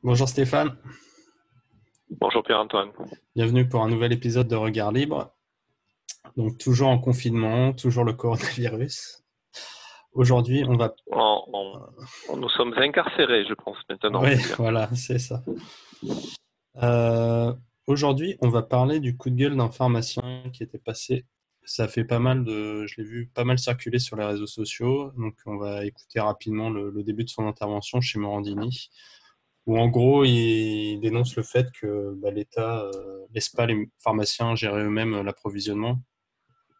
Bonjour Stéphane, Bonjour Pierre-Antoine. bienvenue pour un nouvel épisode de Regard Libre. Donc toujours en confinement, toujours le coronavirus. Aujourd'hui, on va... Nous sommes incarcérés, je pense, maintenant, on Oui, peut dire. voilà, c'est ça. Euh, Aujourd'hui, on va parler du coup de gueule d'un pharmacien qui était passé. Ça fait pas mal de... Je l'ai vu pas mal circuler sur les réseaux sociaux. Donc on va écouter rapidement le début de son intervention chez Morandini, où en gros, il dénonce le fait que l'État laisse pas les pharmaciens gérer eux-mêmes l'approvisionnement.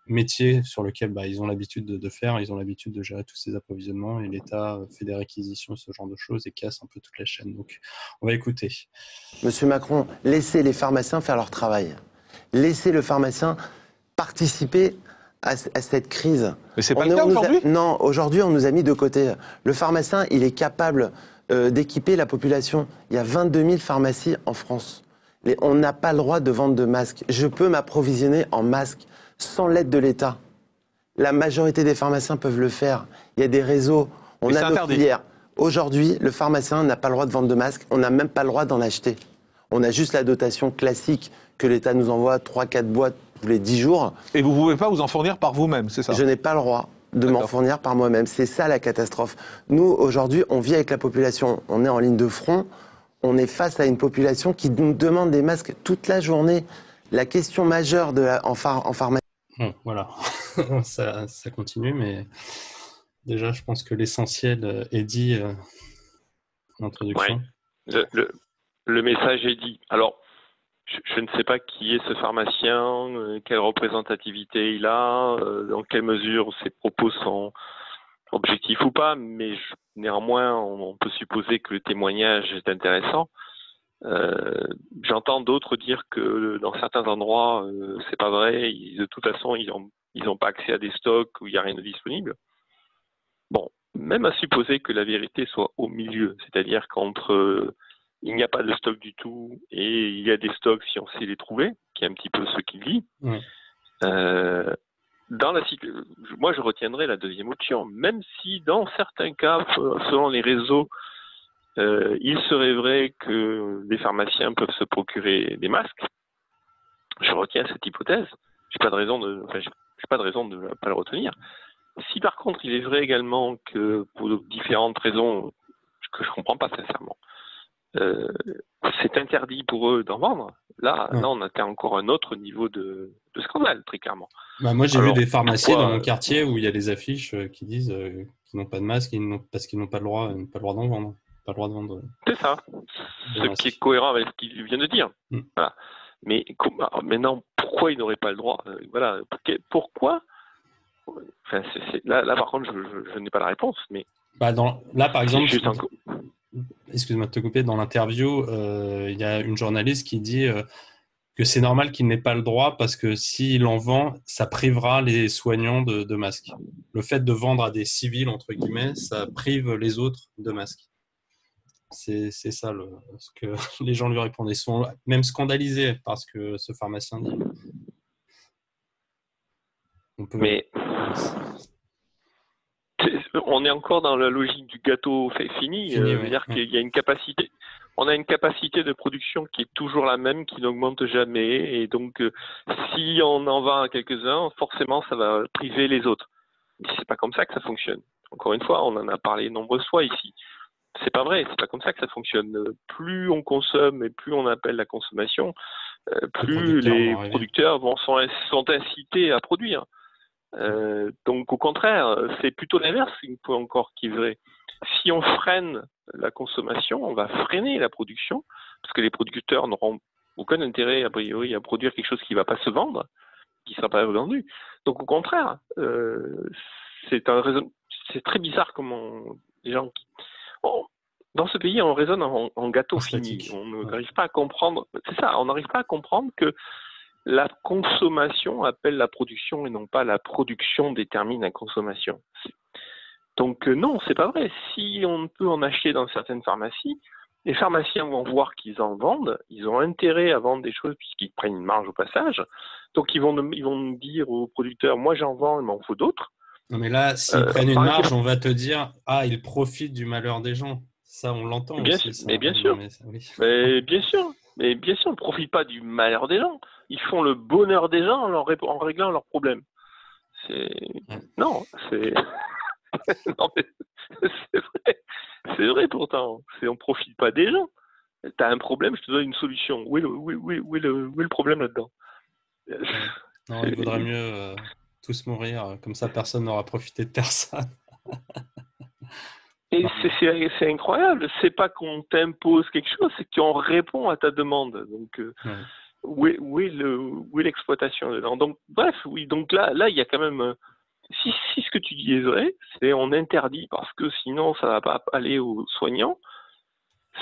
Métier sur lequel ils ont l'habitude de faire, ils ont l'habitude de gérer tous ces approvisionnements et l'État fait des réquisitions, ce genre de choses et casse un peu toute la chaîne. Donc, on va écouter. Monsieur Macron, laissez les pharmaciens faire leur travail. Laissez le pharmacien participer à cette crise. Mais c'est pas le cas aujourd'hui ? Non, aujourd'hui, on nous a mis de côté. Le pharmacien, il est capable d'équiper la population. Il y a 22 000 pharmacies en France. On n'a pas le droit de vendre de masques. Je peux m'approvisionner en masques sans l'aide de l'État. La majorité des pharmaciens peuvent le faire. Il y a des réseaux, on a nos filières. Aujourd'hui, le pharmacien n'a pas le droit de vendre de masques, on n'a même pas le droit d'en acheter. On a juste la dotation classique que l'État nous envoie 3-4 boîtes tous les 10 jours. Et vous ne pouvez pas vous en fournir par vous-même, c'est ça ? Je n'ai pas le droit de m'en fournir par moi-même. C'est ça la catastrophe. Nous, aujourd'hui, on vit avec la population. On est en ligne de front. On est face à une population qui nous demande des masques toute la journée. La question majeure en pharmacie... Bon, voilà, ça continue, mais déjà, je pense que l'essentiel est dit en introduction. Ouais. Le message est dit. Alors, je ne sais pas qui est ce pharmacien, quelle représentativité il a, dans quelle mesure ses propos sont objectifs ou pas, mais néanmoins, on peut supposer que le témoignage est intéressant. J'entends d'autres dire que dans certains endroits, c'est pas vrai. De toute façon, ils ont pas accès à des stocks où il n'y a rien de disponible. Bon, même à supposer que la vérité soit au milieu, c'est-à-dire qu'entre il n'y a pas de stock du tout et il y a des stocks si on sait les trouver, qui est un petit peu ce qu'il dit. Ouais. Moi, je retiendrai la deuxième option, même si dans certains cas, selon les réseaux, il serait vrai que les pharmaciens peuvent se procurer des masques. Je retiens cette hypothèse. J'ai pas de raison de ne pas le retenir. Si par contre, il est vrai également que pour différentes raisons que je comprends pas sincèrement, c'est interdit pour eux d'en vendre. Là, on atteint encore un autre niveau de scandale, très clairement. Moi, j'ai vu des pharmacies dans mon quartier où il y a des affiches qui disent qu'ils n'ont pas de masque parce qu'ils n'ont pas le droit d'en vendre. Pas le droit de vendre. C'est ça. Ce qui est cohérent avec ce qu'il vient de dire. Voilà. Mais maintenant, pourquoi ils n'auraient pas le droit Voilà. Pourquoi enfin, là, par contre, je n'ai pas la réponse. Mais là, par exemple, excuse-moi de te couper, dans l'interview, il y a une journaliste qui dit que c'est normal qu'il n'ait pas le droit parce que s'il en vend, ça privera les soignants de masques. Le fait de vendre à des civils, entre guillemets, ça prive les autres de masques. C'est ça ce que les gens lui répondent. Ils sont même scandalisés par ce que ce pharmacien dit. Mais on est encore dans la logique du gâteau fini. C'est-à-dire qu'il y a une capacité. On a une capacité de production qui est toujours la même, qui n'augmente jamais. Et donc, si on en vend à quelques-uns, forcément, ça va priver les autres. Mais c'est pas comme ça que ça fonctionne. Encore une fois, on en a parlé de nombreuses fois ici. C'est pas vrai, c'est pas comme ça que ça fonctionne. Plus on consomme et plus on appelle la consommation, plus les producteurs sont incités à produire. Donc au contraire, c'est plutôt l'inverse une fois encore qui est vrai. Si on freine la consommation, on va freiner la production, parce que les producteurs n'auront aucun intérêt a priori à produire quelque chose qui ne va pas se vendre, qui ne sera pas vendu. Donc au contraire, c'est très bizarre comment les gens dans ce pays, on raisonne en gâteau fini. On n'arrive pas à comprendre. C'est ça, on n'arrive pas à comprendre que la consommation appelle la production et non pas la production détermine la consommation. Donc non, c'est pas vrai. Si on peut en acheter dans certaines pharmacies, les pharmaciens vont voir qu'ils en vendent. Ils ont intérêt à vendre des choses puisqu'ils prennent une marge au passage. Donc ils vont dire aux producteurs, moi j'en vends, il m'en faut d'autres. Non mais là, s'ils prennent une marge, on va te dire, ils profitent du malheur des gens. Ça, on l'entend bien aussi. sûr, mais bien sûr. Mais bien sûr. Mais bien sûr, on ne profite pas du malheur des gens. Ils font le bonheur des gens en réglant leurs problèmes. Non, c'est... non, mais c'est vrai. C'est vrai pourtant. On ne profite pas des gens. Tu as un problème, je te donne une solution. Où est le problème là-dedans? Non, il vaudrait mieux tous mourir. Comme ça, personne n'aura profité de personne. Et c'est incroyable. C'est pas qu'on t'impose quelque chose, c'est qu'on répond à ta demande. Donc, où est l'exploitation dedans? Donc, bref, oui. Donc là, il y a quand même. Si ce que tu dis est vrai, c'est on interdit parce que sinon ça va pas aller aux soignants.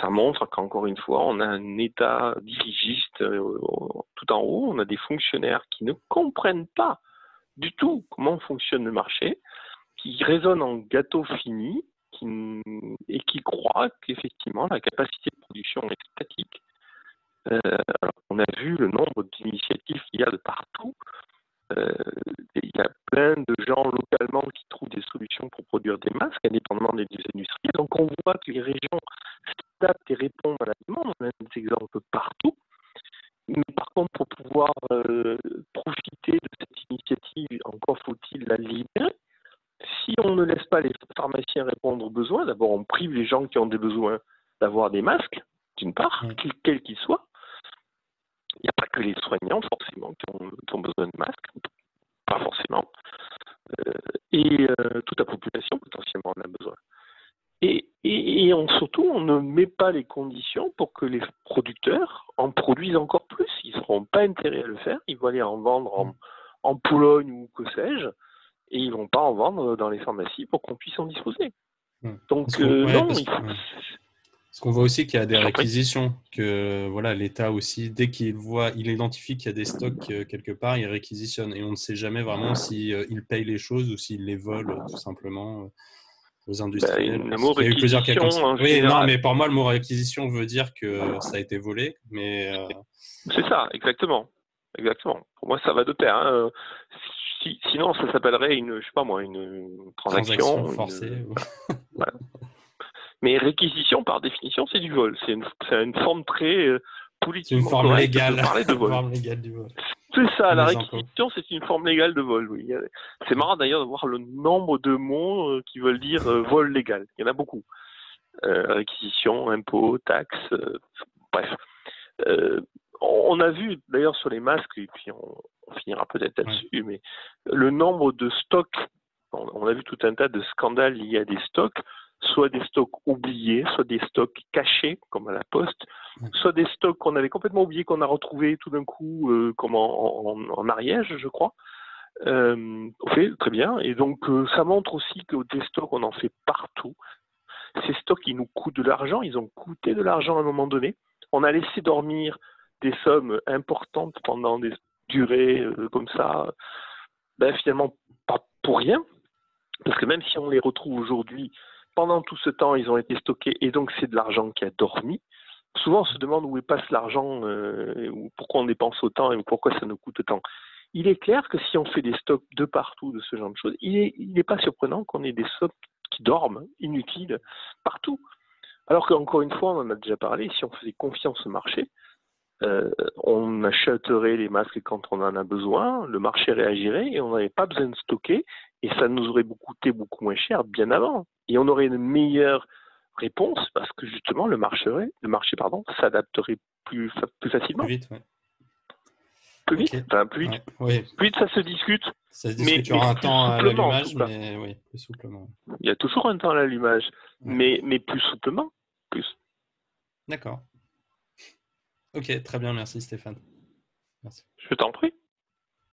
Ça montre qu'encore une fois, on a un État dirigiste tout en haut. On a des fonctionnaires qui ne comprennent pas du tout comment fonctionne le marché, qui raisonnent en gâteau fini et qui croient qu'effectivement la capacité de production est statique. Alors, on a vu le nombre d'initiatives qu'il y a de partout. Il y a plein de gens localement qui trouvent des solutions pour produire des masques, indépendamment des industriels. Donc on voit que les régions s'adaptent et répondent à la demande. On a des exemples partout. Mais par contre, pour pouvoir profiter de cette initiative, encore faut-il la libérer. Si on ne laisse pas les pharmaciens répondre aux besoins, d'abord on prive les gens qui ont des besoins d'avoir des masques, d'une part, quels qu'ils soient. Il n'y a pas que les soignants, forcément, qui ont besoin de masques, pas forcément. Et toute la population, potentiellement, en a besoin. Et surtout, on ne met pas les conditions pour que les producteurs en produisent encore plus. Ils n'auront pas intérêt à le faire. Ils vont aller en vendre en Pologne ou que sais-je, et ils ne vont pas en vendre dans les pharmacies pour qu'on puisse en disposer. Donc, non, il faut... Parce qu'on voit aussi qu'il y a des réquisitions, que voilà, l'État aussi, dès qu'il identifie qu'il y a des stocks quelque part, il réquisitionne. Et on ne sait jamais vraiment s'il paye les choses ou s'il les vole tout simplement aux industriels. Le mot réquisition, oui, non, mais pour moi, le mot réquisition veut dire que ça a été volé. Mais c'est ça, exactement. Pour moi, ça va de pair. Hein. Sinon, ça s'appellerait une transaction forcée. Voilà. Mais réquisition, par définition, c'est du vol. C'est une forme très politiquement correcte de parler de vol. Une forme légale du vol. C'est ça, la réquisition, c'est une forme légale de vol, oui. C'est marrant d'ailleurs de voir le nombre de mots qui veulent dire vol légal. Il y en a beaucoup. Réquisition, impôt, taxe, bref. On a vu d'ailleurs sur les masques, et puis on finira peut-être là-dessus, mais le nombre de stocks, on a vu tout un tas de scandales liés à des stocks, soit des stocks oubliés, soit des stocks cachés, comme à la Poste, soit des stocks qu'on avait complètement oubliés, qu'on a retrouvés tout d'un coup, comme en Ariège, je crois. Très bien. Et donc, ça montre aussi que des stocks, on en fait partout. Ces stocks, ils nous coûtent de l'argent, ils ont coûté de l'argent à un moment donné. On a laissé dormir des sommes importantes pendant des durées comme ça, finalement, pas pour rien. Parce que même si on les retrouve aujourd'hui, pendant tout ce temps, ils ont été stockés et donc c'est de l'argent qui a dormi. Souvent, on se demande où passe l'argent, ou pourquoi on dépense autant et pourquoi ça nous coûte autant. Il est clair que si on fait des stocks de partout de ce genre de choses, il n'est pas surprenant qu'on ait des stocks qui dorment, inutiles, partout. Alors qu'encore une fois, on en a déjà parlé, si on faisait confiance au marché, on achèterait les masques quand on en a besoin, le marché réagirait et on n'avait pas besoin de stocker et ça nous aurait coûté beaucoup moins cher bien avant. Et on aurait une meilleure réponse parce que justement le marché s'adapterait plus facilement. Plus vite, ouais. Plus vite, okay. Enfin, plus vite. Ouais. Plus vite, ça se discute. Ça se discute, il y aura un temps à l'allumage, mais oui, plus souplement. Il y a toujours un temps à l'allumage, mais plus souplement, plus. D'accord. Ok, très bien, merci Stéphane. Merci. Je t'en prie.